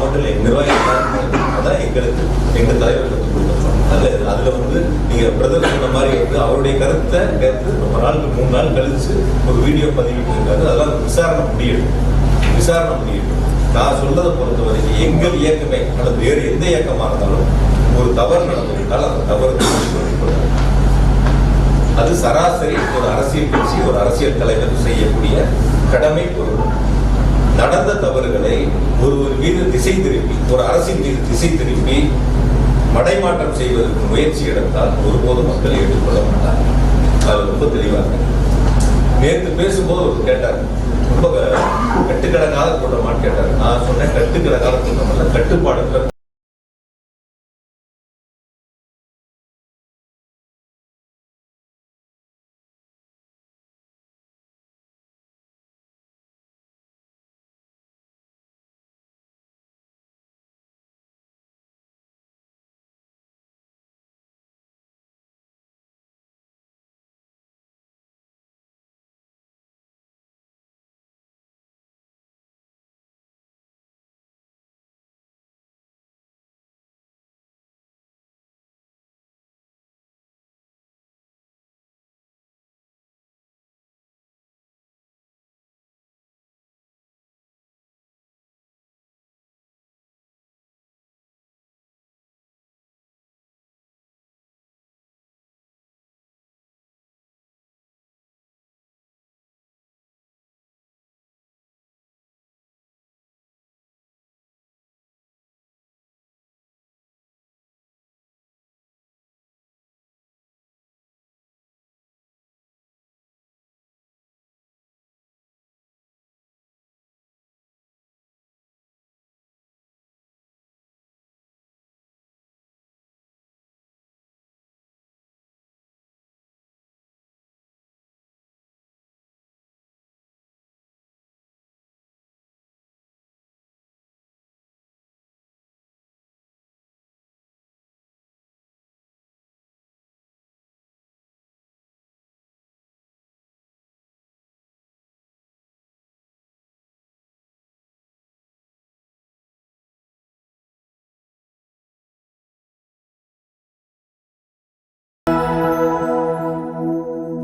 மாவட்டத்தில் எங்க நிர்வாகிகள் அதான் எங்க தலைவர் கற்றுக் கொடுத்தோம். அதுல வந்து நீங்க பிரதர் சொன்ன மாதிரி வந்து அவருடைய கருத்தை கேட்டு ரொம்ப நாளுக்கு 3 நாள் கழிச்சு ஒரு வீடியோ பதிவிட்டு இருக்காரு. அதெல்லாம் விசாரணை முடியட்டும். நான் சொல்றதை பொறுத்த வரைக்கும் எங்கள் இயக்கமே அல்லது வேறு எந்த இயக்கமாக இருந்தாலும் ஒரு தவறு நடந்திருந்தால் அந்த தவறு அது சராசரி ஒரு அரசியல் கட்சி ஒரு அரசியல் தலைவர் செய்யக்கூடிய கடமை பொருள். நடந்த தவறுகளை ஒருவர் மீது திசை திருப்பி ஒரு அரசின் மீது திசை திருப்பி மடைமாற்றம் செய்வதற்கு முயற்சி எடுத்தால் ஒருபோதும் மக்கள் ஏற்றுக்கொள்ள மாட்டார். அது ரொம்ப தெளிவாக நேற்று பேசும்போது ஒரு கேட்டார், ரொம்ப கட்டுக்கடங்காத கூட்டமான்னு கேட்டார். நான் சொன்னேன் கட்டுக்கடங்காத கூட்டம் அல்ல, கட்டுப்பாடு